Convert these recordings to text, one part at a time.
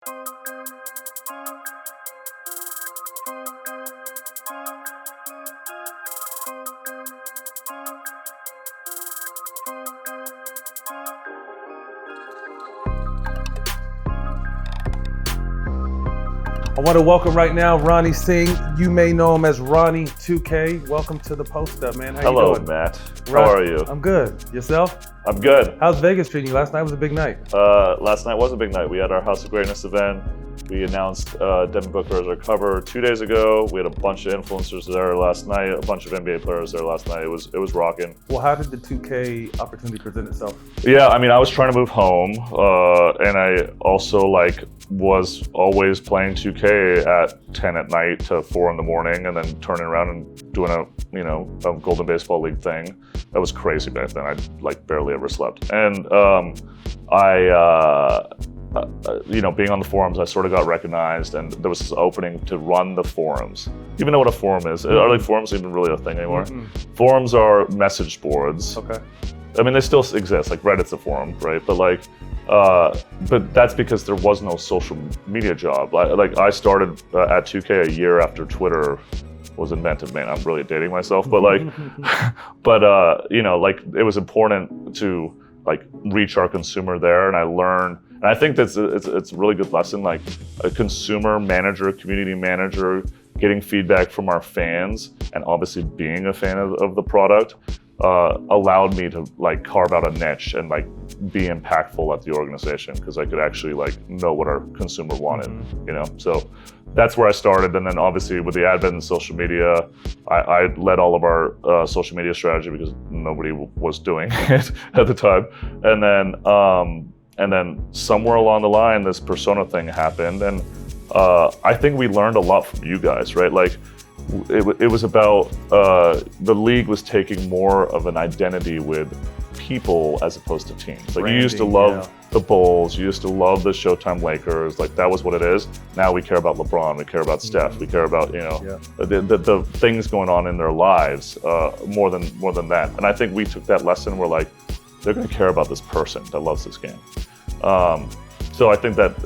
I want to welcome right now Ronnie Singh. You may know him as Ronnie 2K. Welcome to the Post Up, man. How you doing? Hello, Matt. How are you? I'm good. Yourself? I'm good. How's Vegas treating you? Last night was a big night. Last night was a big night. We had our House of Greatness event. We announced Devin Booker as our cover 2 days ago. We had a bunch of influencers there last night, a bunch of NBA players there last night. It was rocking. Well, how did the 2K opportunity present itself? Yeah, I mean, I was trying to move home, and I also was always playing 2K at 10 at night to 4 in the morning, and then turning around and doing a Golden Baseball League thing. That was crazy back then. I barely ever slept, and being on the forums, I sort of got recognized, and there was this opening to run the forums. You even know what a forum is? Are forums even really a thing anymore? Mm-hmm. Forums are message boards. Okay. I mean, they still exist. Reddit's a forum, right? But but that's because there was no social media job. I started at 2K a year after Twitter was invented. Man, I'm really dating myself, but it was important to reach our consumer there, and I learned. And I think it's a really good lesson, a consumer manager, community manager, getting feedback from our fans, and obviously being a fan of the product allowed me to carve out a niche and be impactful at the organization, because I could actually know what our consumer wanted, mm-hmm. So that's where I started. And then obviously with the advent of social media, I led all of our social media strategy because nobody was doing it at the time. And then somewhere along the line, this persona thing happened, and I think we learned a lot from you guys, right? It was about the league was taking more of an identity with people as opposed to teams. Branding, you used to love the Bulls, you used to love the Showtime Lakers, that was what it is. Now we care about LeBron, we care about Steph, we care about the things going on in their lives more than that. And I think we took that lesson. We're they're going to care about this person that loves this game. So I think that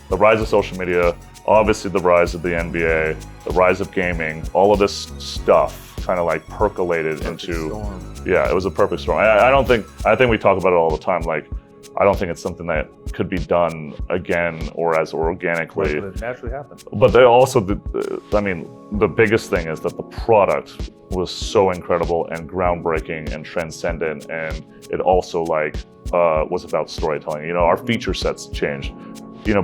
the rise of social media, obviously the rise of the NBA, the rise of gaming, all of this stuff kind of percolated into storm. Yeah, it was a perfect storm. I think we talk about it all the time. I don't think it's something that could be done again or as organically. It naturally happened. But they also, the biggest thing is that the product was so incredible and groundbreaking and transcendent, and it also was about storytelling. Our feature sets changed.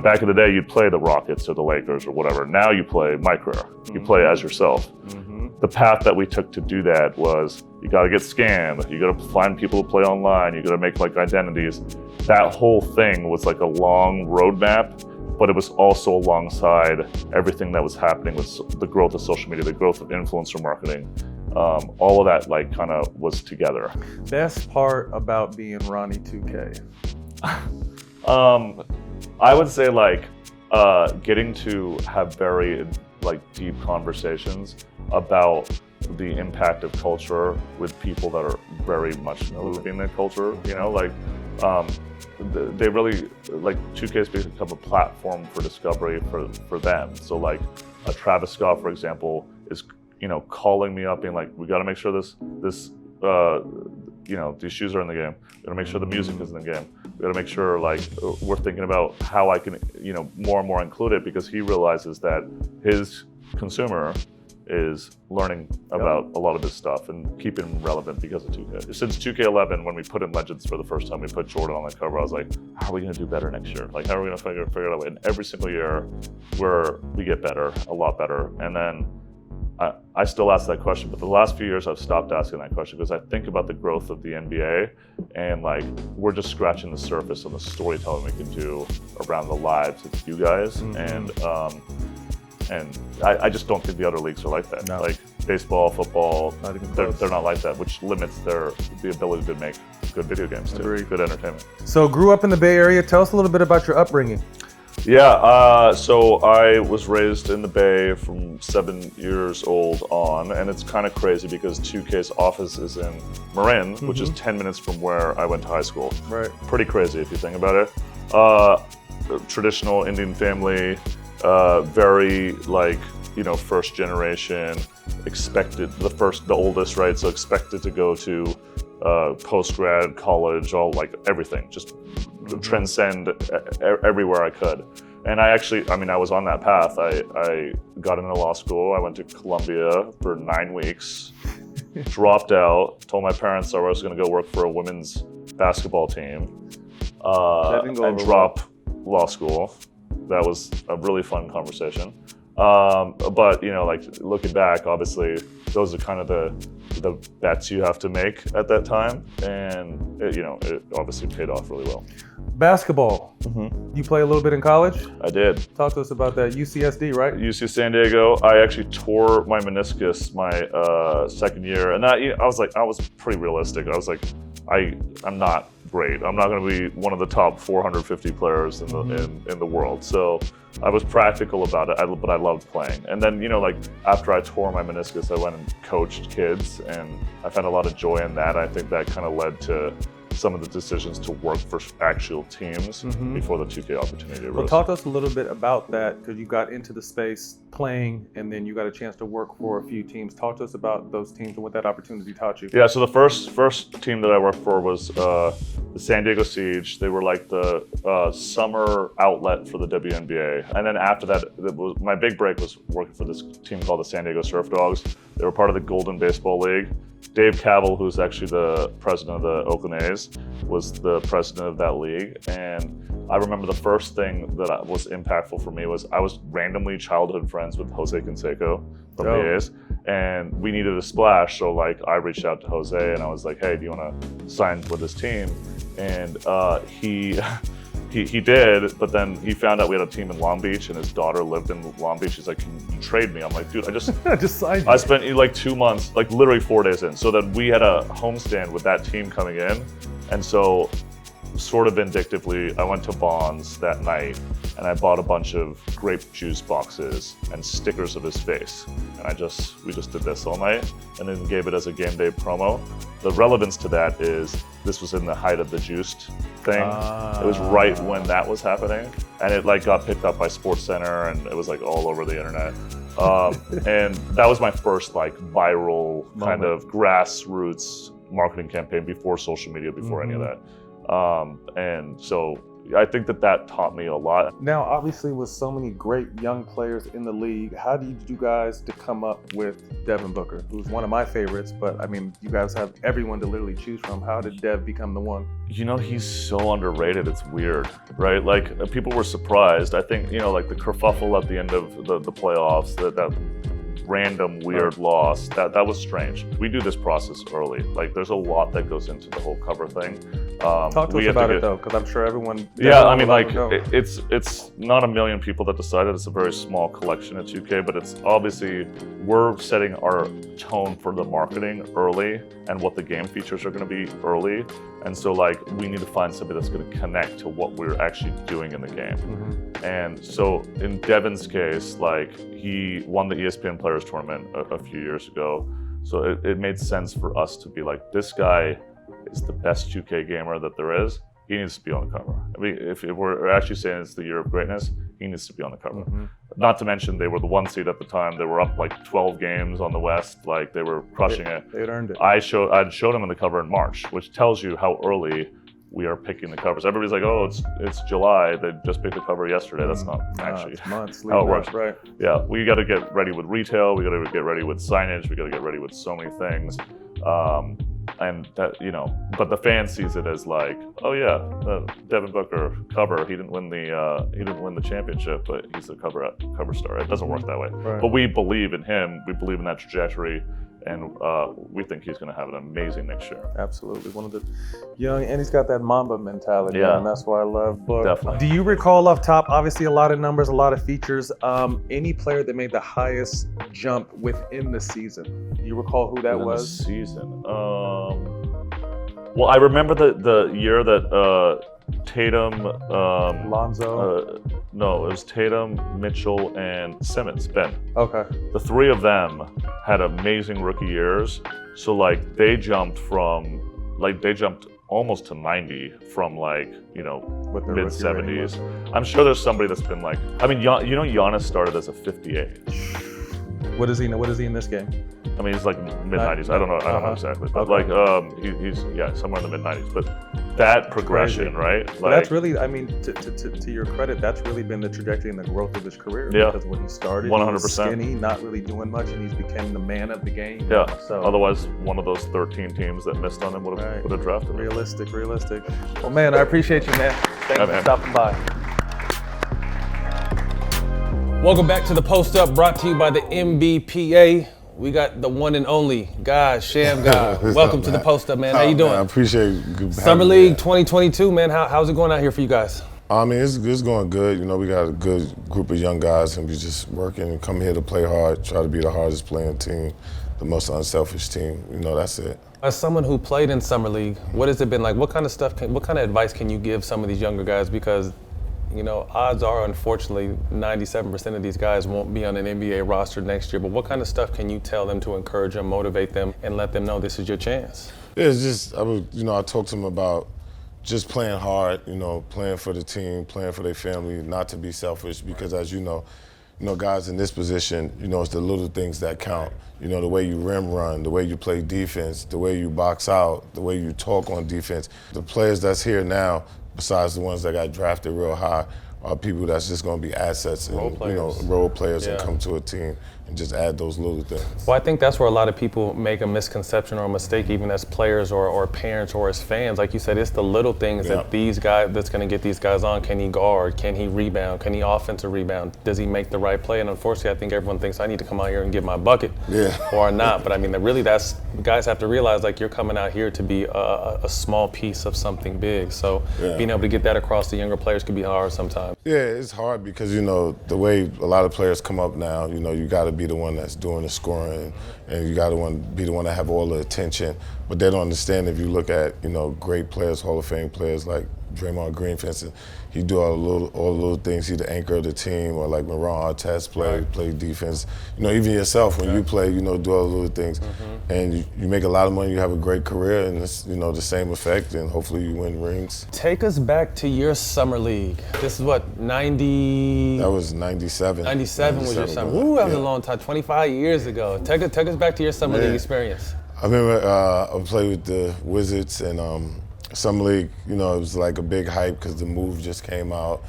Back in the day, you'd play the Rockets or the Lakers or whatever. Now you play my career. You play as yourself. Mm-hmm. The path that we took to do that was you got to get scammed. You got to find people to play online. You got to make identities. That whole thing was a long roadmap, but it was also alongside everything that was happening with the growth of social media, the growth of influencer marketing. All of that kind of was together. Best part about being Ronnie 2K? I would say getting to have very deep conversations about the impact of culture with people that are very much moving the culture. They really 2K has become a platform for discovery for them. So a Travis Scott, for example, is calling me up being we got to make sure this these shoes are in the game. We got to make sure the music is in the game. We got to make sure we're thinking about how I can more and more include it, because he realizes that his consumer is learning about a lot of this stuff and keeping him relevant because of 2K. Since 2K11, when we put in Legends for the first time, we put Jordan on the cover. I was how are we going to do better next year? How are we going to figure it out? And every single year, we get better, a lot better. And then I still ask that question, but the last few years I've stopped asking that question, because I think about the growth of the NBA, and we're just scratching the surface of the storytelling we can do around the lives of you guys. Mm-hmm. And I just don't think the other leagues are like that. No. Baseball, football, they're not like that, which limits the ability to make good video games too. Agreed. Good entertainment. So grew up in the Bay Area. Tell us a little bit about your upbringing. Yeah, so I was raised in the Bay from 7 years old on, and it's kind of crazy because 2K's office is in Marin, which is 10 minutes from where I went to high school. Right. Pretty crazy if you think about it. traditional Indian family, very like, you know, first generation, the oldest, right? So expected to go to post-grad, college, all like everything, just transcend everywhere I could. And I was on that path. I got into law school. I went to Columbia for 9 weeks, dropped out, told my parents I was going to go work for a women's basketball team, and drop law school. That was a really fun conversation. But, you know, like looking back, obviously, those are kind of the bets you have to make at that time. And, it obviously paid off really well. Basketball. You play a little bit in college? I did. Talk to us about that. UCSD, right? UC San Diego. I actually tore my meniscus my second year. And I was pretty realistic. I was like, I'm not great. I'm not going to be one of the top 450 players in the world. So I was practical about it, but I loved playing. And then, like after I tore my meniscus, I went and coached kids, and I found a lot of joy in that. I think that kind of led to some of the decisions to work for actual teams before the 2K opportunity arose. Well, talk to us a little bit about that, because you got into the space playing and then you got a chance to work for a few teams. Talk to us about those teams and what that opportunity taught you. Yeah, so the first team that I worked for was the San Diego Siege. They were like the summer outlet for the WNBA. And then after that, my big break was working for this team called the San Diego Surf Dogs. They were part of the Golden Baseball League. Dave Cavell, who's actually the president of the Oakland A's, was the president of that league. And I remember the first thing that was impactful for me was I was randomly childhood friends with Jose Canseco from the A's, and we needed a splash. So like I reached out to Jose and I was like, hey, do you want to sign with this team? And he did, but then he found out we had a team in Long Beach and his daughter lived in Long Beach. He's like, can you trade me? I'm like, dude, I just signed you. I spent like 2 months, like literally 4 days in. So then we had a homestand with that team coming in. And so sort of vindictively, I went to Bonds that night and I bought a bunch of grape juice boxes and stickers of his face. And we just did this all night and then gave it as a game day promo. The relevance to that is this was in the height of the juiced thing. It was right when that was happening. And it like got picked up by SportsCenter and it was like all over the internet. And that was my first like viral kind of grassroots marketing campaign before social media, before any of that. And so I think that taught me a lot. Now, obviously, with so many great young players in the league, how did you guys to come up with Devin Booker, who's one of my favorites? But I mean, you guys have everyone to literally choose from. How did Dev become the one? He's so underrated. It's weird, right? Like people were surprised. I think like the kerfuffle at the end of the playoffs, that random weird loss, that was strange. We do this process early. Like there's a lot that goes into the whole cover thing. Talk to us about it though, because I'm sure everyone. Yeah, I mean, like it's not a million people that decided. It's a very small collection at 2K, but it's obviously we're setting our tone for the marketing early and what the game features are going to be early. And so like we need to find somebody that's going to connect to what we're actually doing in the game. And so in Devin's case, like he won the ESPN Players Tournament a few years ago. So it made sense for us to be like, this guy is the best 2K gamer that there is. He needs to be on the cover. I mean, if we're actually saying it's the year of greatness, he needs to be on the cover. Not to mention they were the 1 seed at the time. They were up like 12 games on the West. Like they were crushing it. They'd earned it. I'd showed him on the cover in March, which tells you how early we are picking the covers. Everybody's like, oh, it's July. They just picked the cover yesterday. That's not actually months, how it works. Right. Yeah, we got to get ready with retail. We got to get ready with signage. We got to get ready with so many things. And that, but the fan sees it as like, oh yeah, Devin Booker cover. He didn't win the championship, but he's a cover star. It doesn't work that way. Right. But we believe in him. We believe in that trajectory, and we think he's going to have an amazing next year. Absolutely, one of the young, and he's got that Mamba mentality. Yeah, and that's why I love Book. Definitely. Do you recall off top? Obviously, a lot of numbers, a lot of features. Any player that made the highest jump within the season? Do you recall who that was? The season. Well, I remember the year that Tatum, Lonzo. No, it was Tatum, Mitchell, and Simmons, Ben. Okay. The three of them had amazing rookie years. So like they jumped almost to 90 from like, What their mid rookie rating 70s. was. I'm sure there's somebody that's been like, I mean, Giannis started as a 58. What is he in this game? I mean, he's like mid 90s. I don't know exactly, but like he's somewhere in the mid 90s. But that progression, right? But that's really, I mean, to your credit, that's really been the trajectory and the growth of his career. Yeah. Because when he started, 100%. he was skinny, not really doing much, and he's become the man of the game. Yeah. So Otherwise, one of those 13 teams that missed on him would have drafted him. realistic. Well, man, I appreciate you, man. Thanks for stopping by. Welcome back to the Post Up, brought to you by the MBPA. We got the one and only God Shammgod. Welcome to the Post Up, man. How you doing? Man, I appreciate you. Summer League 2022, man. How's it going out here for you guys? I mean, it's going good. We got a good group of young guys, and we just working and come here to play hard, try to be the hardest playing team, the most unselfish team. That's it. As someone who played in Summer League, what has it been like? What kind of advice can you give some of these younger guys? Because odds are, unfortunately, 97% of these guys won't be on an NBA roster next year. But what kind of stuff can you tell them to encourage them, motivate them, and let them know this is your chance? Yeah, it's just, I talked to them about just playing hard, playing for the team, playing for their family, not to be selfish, because as you know, guys in this position, it's the little things that count. The way you rim run, the way you play defense, the way you box out, the way you talk on defense. The players that's here now, besides the ones that got drafted real high, are people that's just going to be assets and role players and come to a team and just add those little things. Well, I think that's where a lot of people make a misconception or a mistake, even as players or parents or as fans. Like you said, it's the little things that these guys, that's going to get these guys on. Can he guard? Can he rebound? Can he offensive rebound? Does he make the right play? And unfortunately, I think everyone thinks I need to come out here and get my bucket or not. But I mean, really, guys have to realize like you're coming out here to be a small piece of something big. So being able to get that across to younger players could be hard sometimes. Yeah, it's hard because, the way a lot of players come up now, you got to be the one that's doing the scoring and you got to be the one that have all the attention. But they don't understand if you look at, great players, Hall of Fame players like Draymond Green, for instance, he do all the little things. He the anchor of the team, or like when Ron Artest play defense. Even yourself when you play, do all the little things, and you make a lot of money. You have a great career, and it's the same effect, and hopefully you win rings. Take us back to your summer league. This is what 90. That was 97. 97 was your summer. Ooh, that was a long time. 25 years ago. Take us back to your summer league experience. I remember I played with the Wizards and. Summer League, it was like a big hype because the move just came out,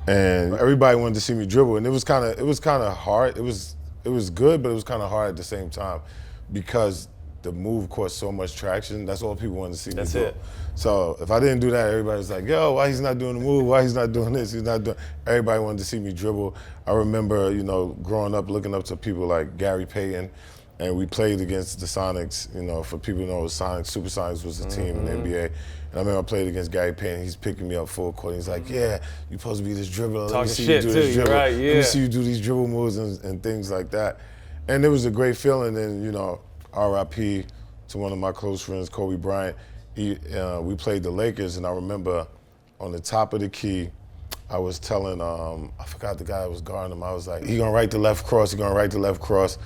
and everybody wanted to see me dribble, and it was kind of hard. It was good, but it was kind of hard at the same time because the move caught so much traction. That's all people wanted to see me do. That's it. So if I didn't do that, everybody was like, "Yo, why he's not doing the move? Why he's not doing this? He's not doing." Everybody wanted to see me dribble. I remember, growing up, looking up to people like Gary Payton. And we played against the Sonics, for people who know, Sonics, Super Sonics was the team in the NBA. And I remember I played against Gary Payton. He's picking me up full court. He's like, "Yeah, you're supposed to be this dribbler. Let me see you do this dribble. Right, yeah. Let me see you do these dribble moves and things like that." And it was a great feeling. And, RIP to one of my close friends, Kobe Bryant. We played the Lakers, and I remember on the top of the key, I was telling, I forgot the guy that was guarding him. I was like, "He gonna right the left cross, he gonna right the left cross."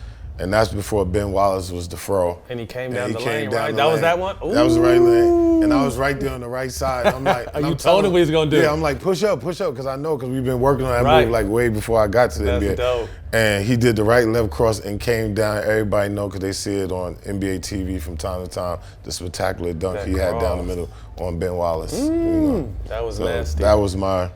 And that's before Ben Wallace was the fro. And he came down the lane, right? That was that one? Ooh. That was the right lane. And I was right there on the right side. I'm like, you told him what he was going to do. Yeah, I'm like, push up, because I know, because we've been working on that move like way before I got to the NBA. That's dope. And he did the right left cross and came down. Everybody know, because they see it on NBA TV from time to time, the spectacular dunk he had down the middle on Ben Wallace. That was nasty. That was my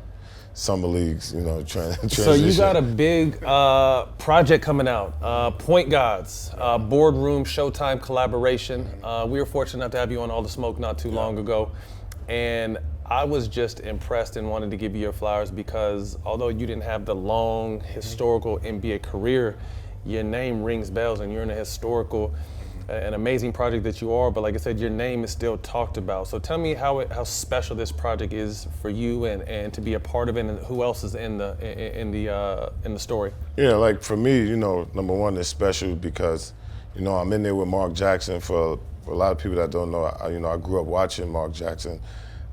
summer leagues, transition. So you got a big project coming out, Point Gods, boardroom Showtime collaboration. We were fortunate enough to have you on All the Smoke not too long ago, and I was just impressed and wanted to give you your flowers because although you didn't have the long historical NBA career, your name rings bells and you're in a historical, an amazing project that you are, but like I said, your name is still talked about. So tell me how special this project is for you and to be a part of it, and who else is in the story. Yeah, like for me, number one, it's special because, I'm in there with Mark Jackson. For a lot of people that don't know, I grew up watching Mark Jackson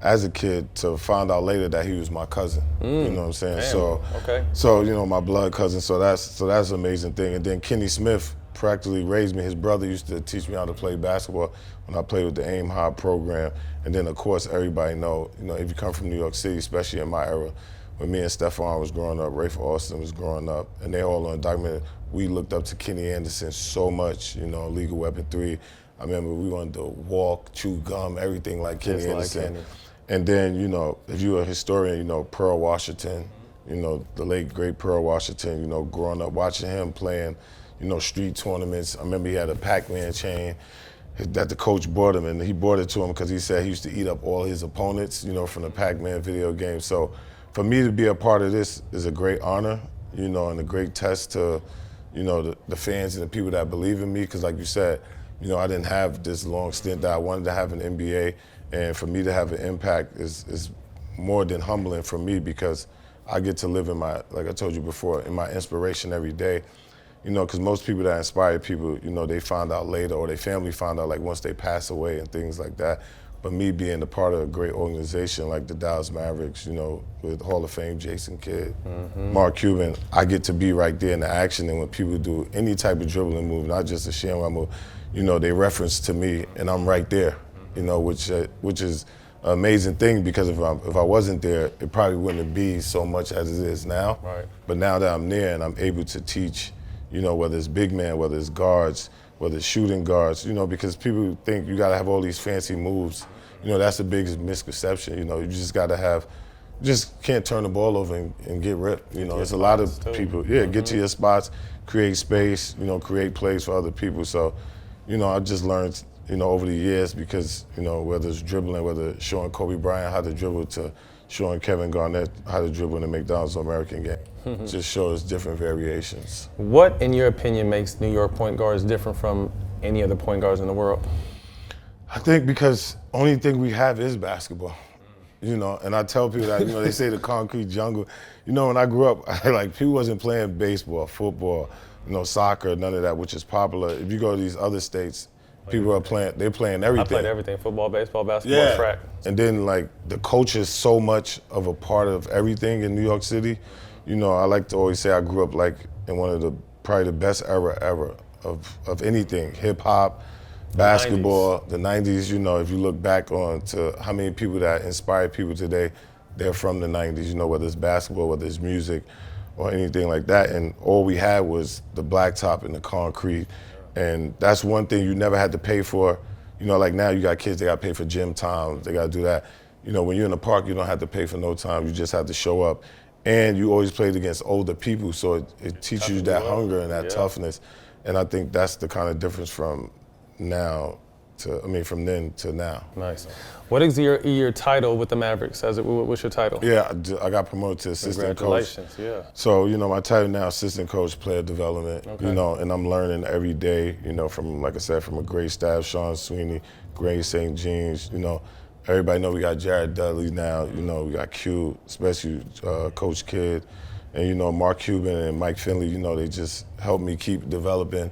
as a kid to find out later that he was my cousin. You know what I'm saying? Damn. So my blood cousin. So that's an amazing thing. And then Kenny Smith practically raised me. His brother used to teach me how to play basketball when I played with the Aim High program. And then, of course, everybody know, if you come from New York City, especially in my era, when me and Stephon was growing up, Rafe Austin was growing up, and they all undocumented, we looked up to Kenny Anderson so much, Legal Weapon 3. I remember we wanted to walk, chew gum, everything like Kenny Anderson. And then, if you're a historian, Pearl Washington, the late, great Pearl Washington, growing up, watching him playing, street tournaments. I remember he had a Pac-Man chain that the coach bought him, and he bought it to him because he said he used to eat up all his opponents, from the Pac-Man video game. So for me to be a part of this is a great honor, and a great test to, the fans and the people that believe in me. Because like you said, I didn't have this long stint that I wanted to have an NBA. And for me to have an impact is more than humbling for me, because I get to live in my, like I told you before, in my inspiration every day. Because most people that inspire people, they find out later, or their family find out like once they pass away and things like that. But me being a part of a great organization like the Dallas Mavericks, with Hall of Fame Jason Kidd, Mark Cuban, I get to be right there in the action. And when people do any type of dribbling move, not just a Shammgod move, they reference to me, and I'm right there. Which is an amazing thing, because if I wasn't there, it probably wouldn't be so much as it is now. Right. But now that I'm there and I'm able to teach, whether it's big man, whether it's guards, whether it's shooting guards, because people think you gotta have all these fancy moves. That's the biggest misconception. You just gotta have, just can't turn the ball over and get ripped. It's a lot of people. Yeah, get to your spots, create space, create plays for other people. So, I just learned, over the years, because, whether it's dribbling, whether it's showing Kobe Bryant how to dribble, to showing Kevin Garnett how to dribble in the McDonald's All-American game. Just shows different variations. What, in your opinion, makes New York point guards different from any other point guards in the world? I think because only thing we have is basketball. And I tell people that, they say the concrete jungle. When I grew up, people wasn't playing baseball, football, soccer, none of that, which is popular. If you go to these other states, people are playing, they're playing everything. I played everything, football, baseball, basketball, track. And then the culture is so much of a part of everything in New York City. I like to always say I grew up in one of probably the best era ever of anything, hip hop, basketball, the 90s. If you look back on to how many people that inspire people today, they're from the 90s, whether it's basketball, whether it's music or anything like that. And all we had was the blacktop and the concrete. And that's one thing you never had to pay for. Like now you got kids, they got to pay for gym time, they got to do that. When you're in the park, you don't have to pay for no time, you just have to show up. And you always played against older people, so it teaches you that hunger and that toughness. And I think that's the kind of difference from from then to now. Nice. What is your title with the Mavericks? What's your title? Yeah, I got promoted to assistant coach. Congratulations, yeah. So, my title now, assistant coach, player development, Okay. And I'm learning every day, from, like I said, from a great staff, Sean Sweeney, Gray St. Jeans, everybody know we got Jared Dudley now, we got Q, especially Coach Kidd, and, Mark Cuban and Mike Finley, they just help me keep developing,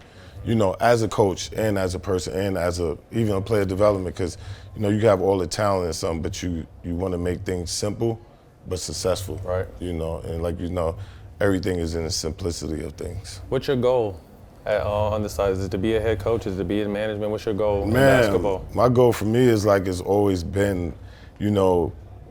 as a coach and as a person and as even a player development, because, you have all the talent and something, but you want to make things simple but successful. Right. And everything is in the simplicity of things. What's your goal on the side? Is it to be a head coach? Is it to be in management? What's your goal in basketball? My goal for me is it's always been,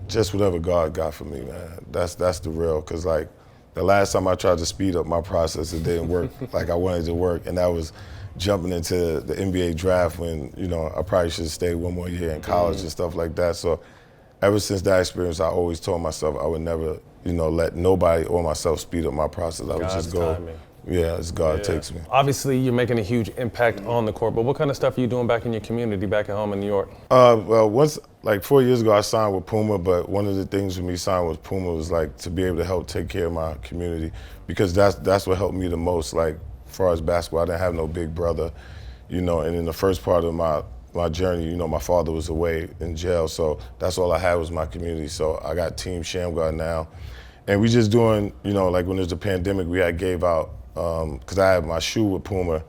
just whatever God got for me, man. That's the real, because the last time I tried to speed up my process, it didn't work like I wanted it to work, and that was jumping into the NBA draft when, I probably should have stayed one more year in college and stuff like that. So ever since that experience, I always told myself I would never, let nobody or myself speed up my process. I would just go, timing. as God takes me. Obviously, you're making a huge impact on the court, but what kind of stuff are you doing back in your community, back at home in New York? Well, once, 4 years ago, I signed with Puma, but one of the things with me signing with Puma was to be able to help take care of my community, because that's what helped me the most. As far as basketball, I didn't have no big brother, and in the first part of my journey, my father was away in jail, so that's all I had was my community. So I got Team Shammgod now, and we just doing, when there's a pandemic, we had gave out, because I had my shoe with Puma,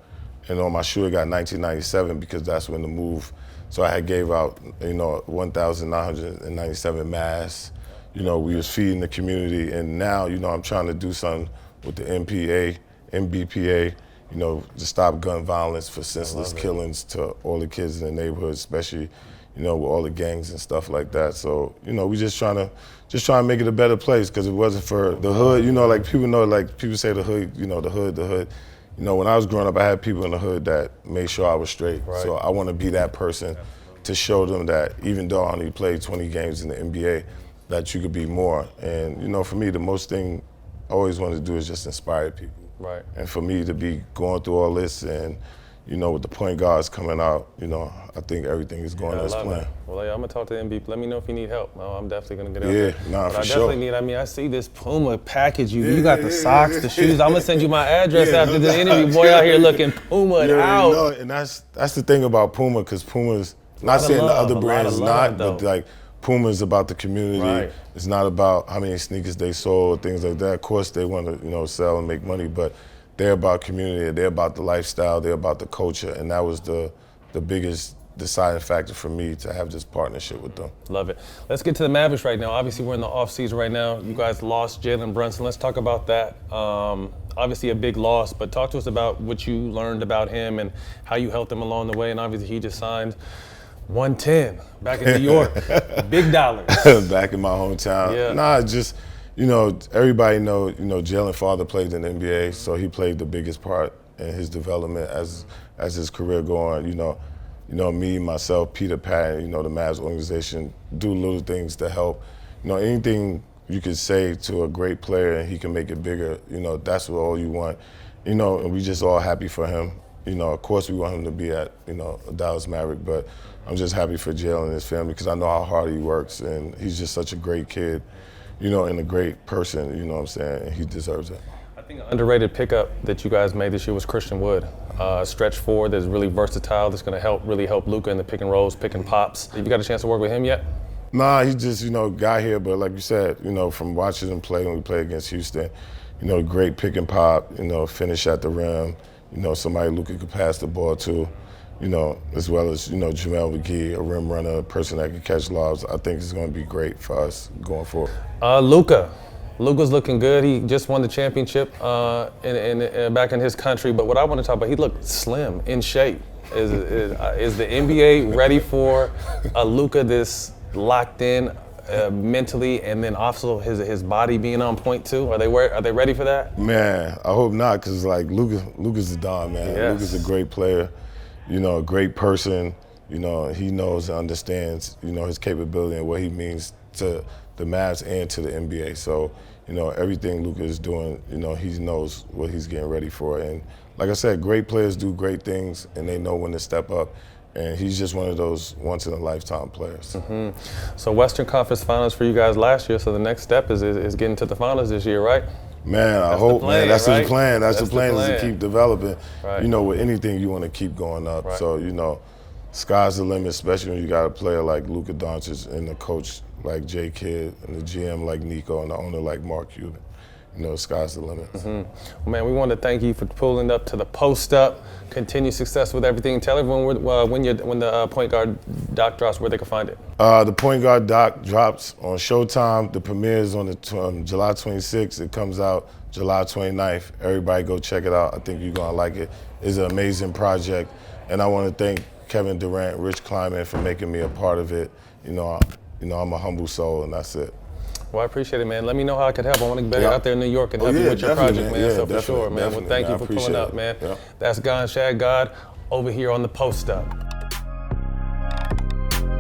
and on my shoe it got 1997 because that's when the move. So I had gave out, 1,997 masks. We was feeding the community, and now, I'm trying to do something with the MBPA, to stop gun violence, for senseless killings to all the kids in the neighborhood, especially, with all the gangs and stuff like that. So, we just trying to make it a better place, because it wasn't for the hood. Like people say the hood, the hood. When I was growing up, I had people in the hood that made sure I was straight. Right. So I want to be that person to show them that even though I only played 20 games in the NBA, that you could be more. And, for me, the most thing I always wanted to do is just inspire people. Right. And for me to be going through all this and, with the point guards coming out, I think everything is going as planned. Well, I'm going to talk to MB. Let me know if you need help. I'm definitely going to get out there. Nah, but for I sure. definitely need, I see this Puma package. You got the socks, the shoes. I'm going to send you my address after the interview. Boy out here looking Puma out. And that's the thing about Puma, because Puma's, not saying the other brands not, but like Puma is about the community. Right. It's not about how many sneakers they sold, things like that. Of course, they want to, sell and make money, but they're about community. They're about the lifestyle. They're about the culture, and that was the biggest deciding factor for me to have this partnership with them. Love it. Let's get to the Mavericks right now. Obviously, we're in the offseason right now. You guys lost Jaylen Brunson. Let's talk about that. Obviously, a big loss, but talk to us about what you learned about him and how you helped him along the way. And obviously, he just signed 110 back in New York. Big dollars. Back in my hometown. Yeah. Nah, just, everybody know, Jaylen's father played in the NBA, so he played the biggest part in his development as his career going. Me, myself, Peter Patton, the Mavs organization, do little things to help. Anything you could say to a great player and he can make it bigger, that's what all you want. And we just all happy for him. Of course we want him to be at, a Dallas Maverick, but I'm just happy for Jaylen and his family, because I know how hard he works, and he's just such a great kid, and a great person, what I'm saying, and he deserves it. I think an underrated pickup that you guys made this year was Christian Wood. Stretch forward that's really versatile, that's going to really help Luka in the pick and rolls, pick and pops. Have you got a chance to work with him yet? Nah, he just, got here, but like you said, from watching him play when we play against Houston, great pick and pop, finish at the rim, somebody Luka could pass the ball to, as well as, Jamel McGee, a rim runner, a person that can catch lobs. I think it's going to be great for us going forward. Luka's looking good. He just won the championship back in his country. But what I want to talk about, he looked slim, in shape. Is the NBA ready for a Luka this locked in mentally, and then also his body being on point too? Are they ready for that? Man, I hope not, because Luka's a don, man. Yes. Luka's a great player, a great person. He knows and understands, his capability and what he means to the Mavs and to the NBA. So, everything Luka is doing, he knows what he's getting ready for. And like I said, great players do great things, and they know when to step up. And he's just one of those once-in-a-lifetime players. Mm-hmm. So Western Conference Finals for you guys last year. So the next step is getting to the finals this year, right? Man, I hope, man. That's the plan. That's the plan, is to keep developing. Right. With anything, you want to keep going up. Right. So, sky's the limit, especially when you got a player like Luka Doncic and a coach like Jay Kidd and the GM like Nico and the owner like Mark Cuban. Sky's the limit. Mm-hmm. Well, man, we want to thank you for pulling up to the post up. Continue success with everything. Tell everyone when the point guard doc drops, where they can find it. The point guard doc drops on Showtime. The premiere is on July 26th. It comes out July 29th. Everybody go check it out. I think you're gonna like it. It's an amazing project, and I want to thank Kevin Durant, Rich Kleiman for making me a part of it. I'm a humble soul, and that's it. Well, I appreciate it, man. Let me know how I can help. I want to get out there in New York and help you with your project, man. So for sure, man. Well, thank you for pulling up, man. Yeah. That's God Shammgod over here on the Post Up.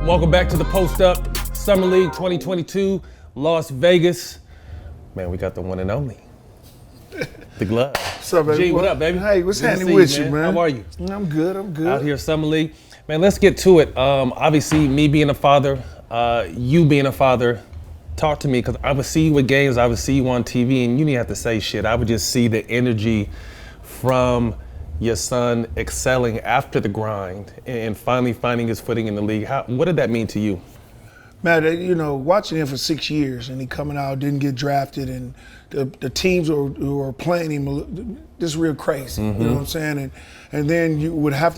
Welcome back to the Post Up Summer League 2022, Las Vegas. Man, we got the one and only, the glove. What's up, baby? G, what up, baby? Hey, what's Good to happening see with you, man? How are you? I'm good. Out here, Summer League. Man, let's get to it. Obviously, me being a father, you being a father, talk to me, because I would see you at games, I would see you on TV, and you didn't have to say shit. I would just see the energy from your son excelling after the grind and finally finding his footing in the league. What did that mean to you? Man, watching him for 6 years and he coming out, didn't get drafted, and the teams who are playing him, just real crazy. Mm-hmm. You know what I'm saying? And then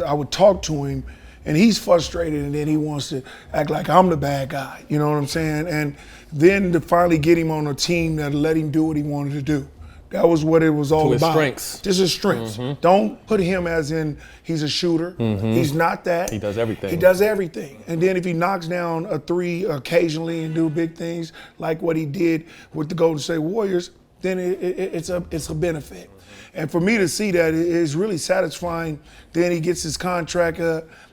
I would talk to him, and he's frustrated, and then he wants to act like I'm the bad guy. You know what I'm saying? And then to finally get him on a team that let him do what he wanted to do. That was what it was all To his about. strengths. Just his strengths. Don't put him as in he's a shooter. He's not that. He does everything. He does everything. And then if he knocks down a three occasionally and do big things like what he did with the Golden State Warriors, then it's a benefit. And for me to see that is really satisfying. Then he gets his contract.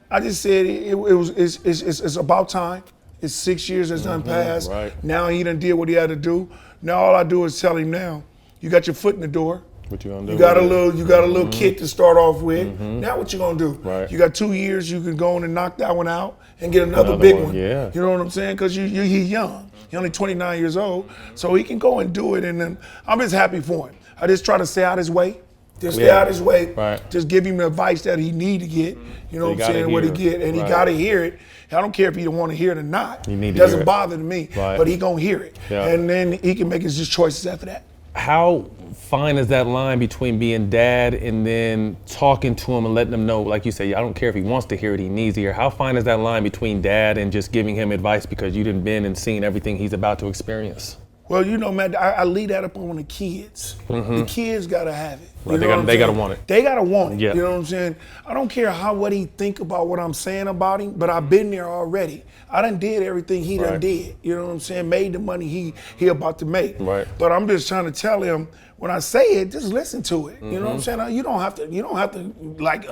I just said it's about time. It's 6 years that's done passed. Right. Now he done did what he had to do. Now all I do is tell him now, you got your foot in the door. What you gonna do? You got a little kit to start off with. Now what you gonna do? Right. You got 2 years. You can go on and knock that one out and get another big one. Yeah. You know what I'm saying? Because he's young. He's only 29 years old, so he can go and do it. And then I'm just happy for him. I just try to stay out his way. Just stay out his way. Right. Just give him the advice that he need to get. You know So what he I'm saying? gotta What he hear it. get, and he Right. got to hear it. I don't care if he don't want to hear it or not. You need to it doesn't hear it. bother me, Right. but he gonna hear it, Yeah. and then he can make his choices after that. How fine is that line between being dad and then talking to him and letting him know, like you say, I don't care if he wants to hear it, he needs to hear. How fine is that line between dad and just giving him advice because you done been and seen everything he's about to experience? Well, you know, man, I leave that up on the kids. The kids gotta have it. You Right, know what I'm they gotta saying? want it. They gotta want it. Yeah. You know what I'm saying? I don't care what he think about what I'm saying about him, but I've been there already. I done did everything he done Right. did. You know what I'm saying? Made the money he about to make. Right. But I'm just trying to tell him, when I say it, just listen to it. You know what I'm saying? You don't have to like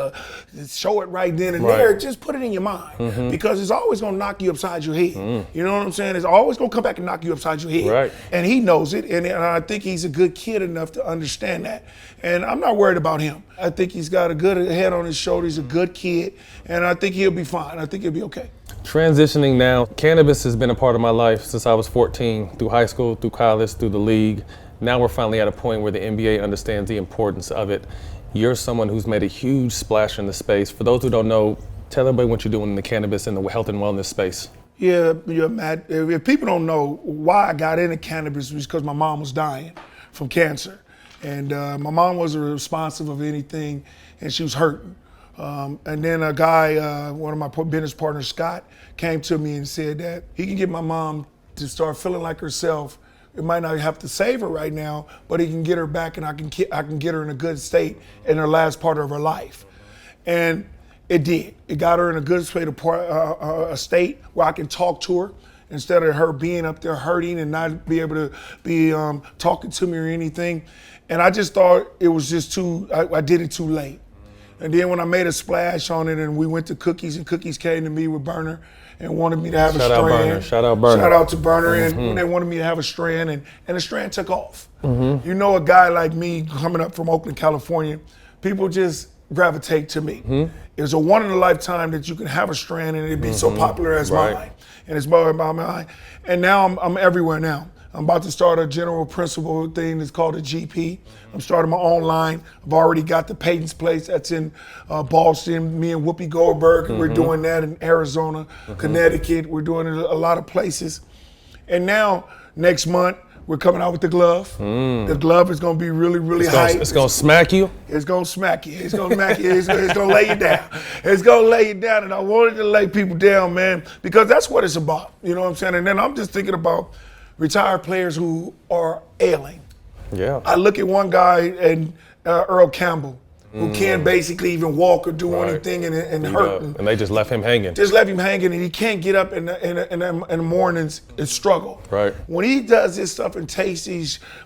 show it right then and Right. there. Just put it in your mind because it's always gonna knock you upside your head. You know what I'm saying? It's always gonna come back and knock you upside your head. Right. And he knows it, and I think he's a good kid enough to understand that. And I'm not worried about him. I think he's got a good head on his shoulders. He's a good kid, and I think he'll be fine. I think he'll be okay. Transitioning now, cannabis has been a part of my life since I was 14, through high school, through college, through the league. Now we're finally at a point where the NBA understands the importance of it. You're someone who's made a huge splash in the space. For those who don't know, tell everybody what you're doing in the cannabis and the health and wellness space. Yeah, Matt. If people don't know why I got into cannabis, was because my mom was dying from cancer. And my mom wasn't responsive of anything, and she was hurting. And then a guy, one of my business partners, Scott, came to me and said that he can get my mom to start feeling like herself. It might not have to save her right now, but he can get her back, and I can get her in a good state in her last part of her life. And it did. It got her in a good state, a state where I can talk to her instead of her being up there hurting and not be able to be talking to me or anything. And I just thought it was just I did it too late. And then when I made a splash on it and we went to Cookies, and Cookies came to me with Burner and wanted me to have a strand. Shout out Burner. Shout out to Burner. And they wanted me to have a strand, and the strand took off. You know, a guy like me coming up from Oakland, California, people just gravitate to me. It was a one in a lifetime that you can have a strand and it'd be so popular as mine. And it's more about mine. And now I'm everywhere now. I'm about to start a general principle thing that's called a GP. I'm starting my own line. I've already got the Payton's place that's in Boston. Me and Whoopi Goldberg, we're doing that in Arizona, Connecticut. We're doing it a lot of places. And now, next month, we're coming out with the glove. The glove is going to be really, really hype. It's going to smack you? It's going to smack you. It's going to smack you. It's going to lay you down. It's going to lay you down. And I wanted to lay people down, man, because that's what it's about. You know what I'm saying? And then I'm just thinking about retired players who are ailing. Yeah. I look at one guy, and Earl Campbell, who can't basically even walk or do anything and hurting. And they just left him hanging. Just left him hanging, and he can't get up in the mornings and struggle. Right. When he does this stuff and tastes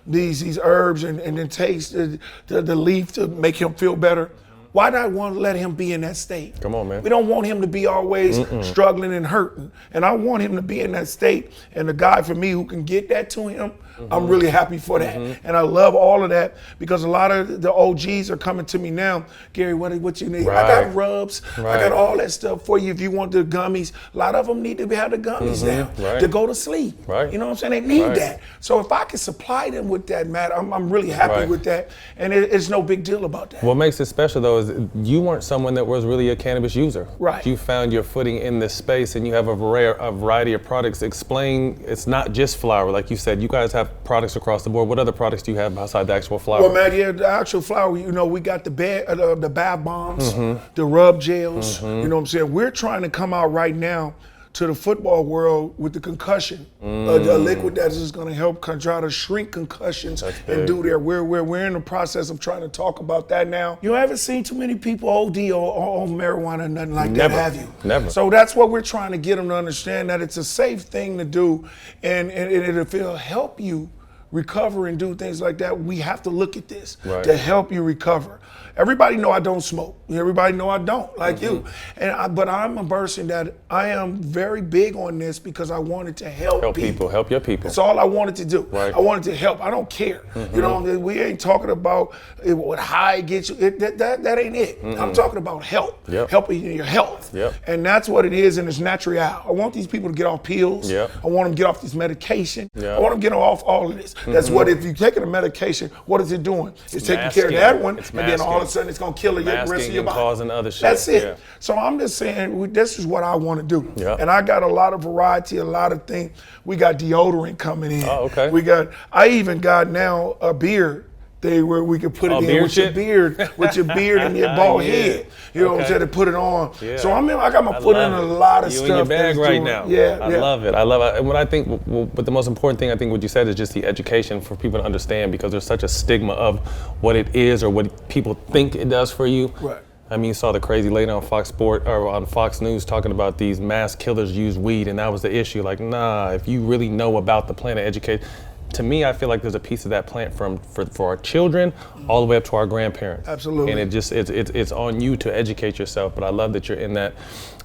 these herbs and then tastes the leaf to make him feel better, why not want to let him be in that state? Come on, man. We don't want him to be always struggling and hurting. And I want him to be in that state. And the guy for me who can get that to him, I'm really happy for that. And I love all of that because a lot of the OGs are coming to me now. Gary, what you need? I got rubs. I got all that stuff for you if you want the gummies. A lot of them need to have the gummies now to go to sleep. Right. You know what I'm saying? They need that. So if I can supply them with that, Matt, I'm really happy with that. And it's no big deal about that. What makes it special, though, is you weren't someone that was really a cannabis user. Right. You found your footing in this space, and you have a variety of products. Explain, it's not just flower. Like you said, you guys have products across the board. What other products do you have outside the actual flower? Well, man, yeah, the actual flower, you know, we got the bath bombs, the rub gels, you know what I'm saying? We're trying to come out right now to the football world with the concussion, a liquid that is going to help try to shrink concussions and do their. We're in the process of trying to talk about that now. You haven't seen too many people OD on marijuana or nothing like that, have you? Never. So that's what we're trying to get them to understand, that it's a safe thing to do, and if it'll help you recover and do things like that, we have to look at this to help you recover. Everybody know I don't smoke. Everybody know I don't, like you. But I'm a person that I am very big on this because I wanted to help people. Help your people. That's all I wanted to do. Right. I wanted to help. I don't care. You know, we ain't talking about what high gets you. That ain't it. I'm talking about help. Helping your health. And that's what it is, and it's natural. I want these people to get off pills. I want them to get off this medication. I want them to get off all of this. That's what, if you're taking a medication, what is it doing? It's taking care of that one, and then all of a sudden it's going to kill the rest of your body. Causing other shit. That's it. So I'm just saying, this is what I want to do. And I got a lot of variety, a lot of things. We got deodorant coming in. Oh, okay. I even got now a beard thing where we can put it in with your beard and your bald head. You know what I'm saying, to put it on. So I got my foot in a lot of you stuff. You in your bag right now. I love it. And what I think, but the most important thing I think what you said is just the education for people to understand, because there's such a stigma of what it is or what people think it does for you. Right. I mean, you saw the crazy lady on Fox Sport or on Fox News talking about these mass killers use weed, and that was the issue. Like, nah, if you really know about the plant, educate. To me, I feel like there's a piece of that plant for our children all the way up to our grandparents. Absolutely. And it's on you to educate yourself. But I love that you're in that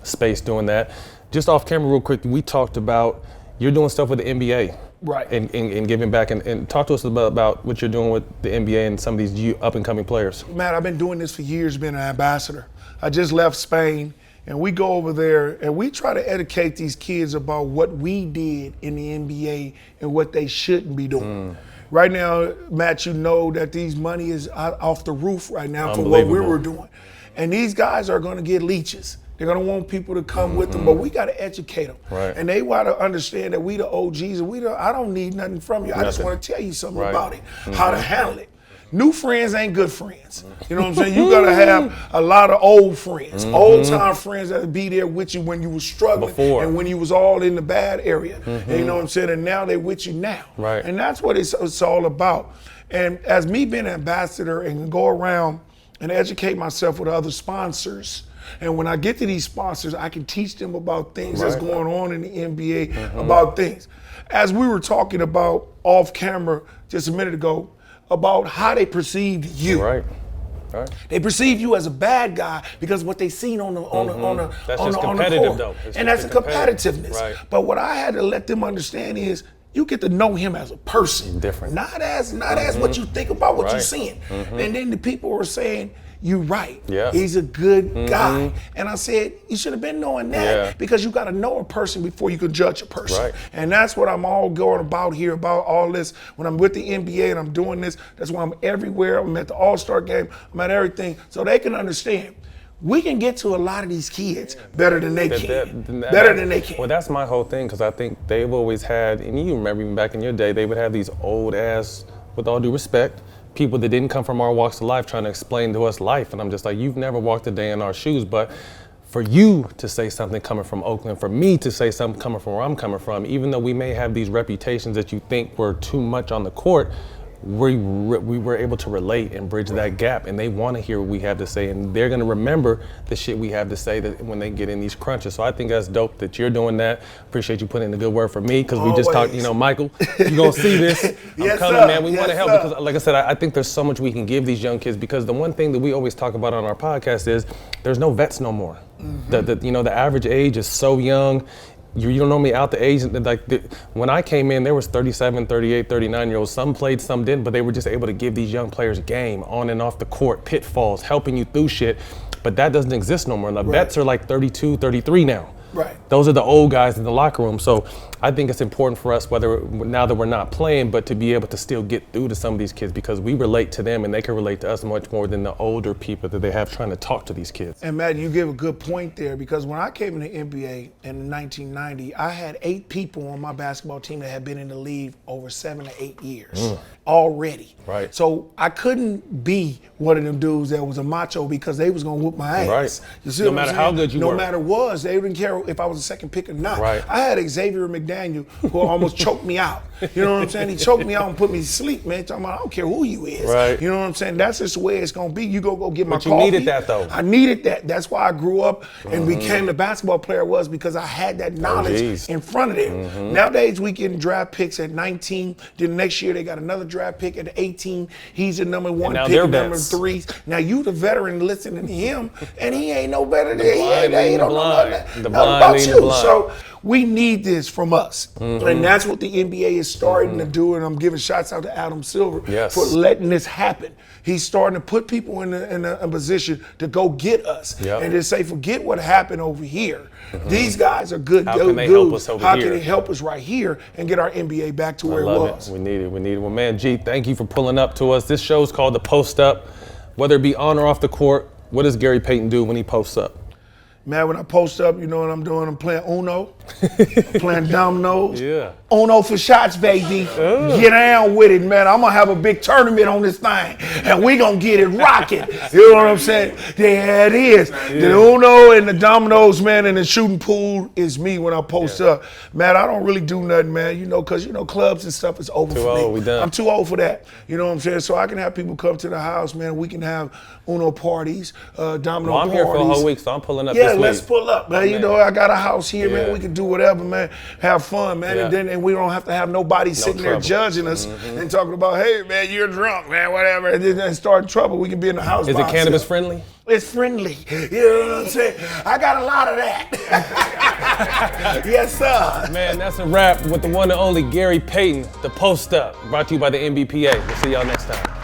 space doing that. Just off camera, real quick, we talked about you're doing stuff with the NBA. Right. And giving back, and talk to us about what you're doing with the NBA and some of these up and coming players. Man, I've been doing this for years, being an ambassador. I just left Spain, and we go over there and we try to educate these kids about what we did in the NBA and what they shouldn't be doing. Right now, Matt, you know that these money is off the roof right now for what we were doing. And these guys are going to get leeches. They're going to want people to come with them, but we got to educate them. Right. And they want to understand that we the OGs, and I don't need nothing from you. I just want to tell you something about it, how to handle it. New friends ain't good friends. You know what I'm saying? You got to have a lot of old friends, old-time friends that be there with you when you was struggling and when you was all in the bad area. And you know what I'm saying? And now they with you now. Right. And that's what it's all about. And as me being an ambassador and go around and educate myself with other sponsors, and when I get to these sponsors, I can teach them about things that's going on in the NBA, about things. As we were talking about off camera just a minute ago, about how they perceived you. Right. They perceive you as a bad guy because what they seen on the That's on just the competitive, court. though. And that's a competitiveness. Right. But what I had to let them understand is you get to know him as a person. Different. Not as what you think about what you're seeing. And then the people were saying, you're right. Yeah. He's a good guy. And I said, you should have been knowing that because you got to know a person before you can judge a person. Right. And that's what I'm all going about here, about all this. When I'm with the NBA and I'm doing this, that's why I'm everywhere. I'm at the All-Star game. I'm at everything. So they can understand. We can get to a lot of these kids better than they can. Better than they can. Well, that's my whole thing, because I think they've always had, and you remember even back in your day, they would have these old ass, with all due respect, people that didn't come from our walks of life trying to explain to us life. And I'm just like, you've never walked a day in our shoes, but for you to say something coming from Oakland, for me to say something coming from where I'm coming from, even though we may have these reputations that you think were too much on the court, we were able to relate and bridge that gap, and they want to hear what we have to say, and they're going to remember the shit we have to say that when they get in these crunches. So I think that's dope that you're doing that. Appreciate you putting in a good word for me, because we just talked, Michael, you're going to see this. I'm coming, man. We want to help because, like I said, I think there's so much we can give these young kids, because the one thing that we always talk about on our podcast is there's no vets no more. The average age is so young. You don't normally out the age, when I came in, there was 37, 38, 39-year-olds. Some played, some didn't, but they were just able to give these young players game on and off the court, pitfalls, helping you through shit. But that doesn't exist no more. The vets are like 32, 33 now. Right. Those are the old guys in the locker room. So I think it's important for us, now that we're not playing, but to be able to still get through to some of these kids, because we relate to them and they can relate to us much more than the older people that they have trying to talk to these kids. And Matt, you give a good point there, because when I came in the NBA in 1990, I had 8 people on my basketball team that had been in the league over 7 to 8 years already. Right. So I couldn't be one of them dudes that was a macho because they was gonna whoop my ass. Right. You see No what I'm matter saying? how good you were. No matter what, they didn't care if I was a second pick or not. Right. I had Xavier McDaniel who almost choked me out. You know what I'm saying? He choked me out and put me to sleep, man. Talking about, I don't care who you is. Right. You know what I'm saying? That's just the way it's gonna be. You go get my But you coffee. needed that, though. I needed that. That's why I grew up and became the basketball player I was, because I had that knowledge geez. in front of them. Nowadays we getting draft picks at 19. Then next year they got another draft pick at 18. He's the number 1 now pick, they're number vets. 3. Now you the veteran listening to him, and he ain't no better than blind he leading don't the know blind. nothing The nothing blind about leading the you. blind. So we need this from us, and that's what the NBA is starting to do. And I'm giving shots out to Adam Silver Yes. for letting this happen. He's starting to put people in a position to go get us, Yep. and to say, forget what happened over here. These guys are good How dudes. can they help us over How here? can they help us right here and get our NBA back to where it Love was? it. We need it. We need it. Well, man, G, thank you for pulling up to us. This show is called The Post Up. Whether it be on or off the court, what does Gary Payton do when he posts up? Man, when I post up, you know what I'm doing? I'm playing Uno, I'm playing dominoes. Yeah. Uno for shots, baby. Get down with it, man. I'm gonna have a big tournament on this thing, and we gonna get it rocking. You know what I'm saying? There it is. The Uno and the dominoes, man, and the shooting pool is me when I post up. Man, I don't really do nothing, man. You know, cause clubs and stuff is over Too for me. old, we done. I'm too old for that. You know what I'm saying? So I can have people come to the house, man. We can have Uno parties, domino Well, I'm parties. here for a whole week, so I'm pulling up Yeah, this week. let's pull up, man. You man. know, I got a house here, man. Yeah. We can do whatever, man. Have fun, man. Yeah. And we don't have to have nobody sitting there trouble. judging us and talking about, hey, man, you're drunk, man, whatever. And then start trouble. We can be in the house. Is by it cannabis ourselves. friendly? It's friendly. You know what I'm saying? I got a lot of that. Yes, sir. Man, that's a wrap with the one and only Gary Payton, The Post Up, brought to you by the NBPA. We'll see y'all next time.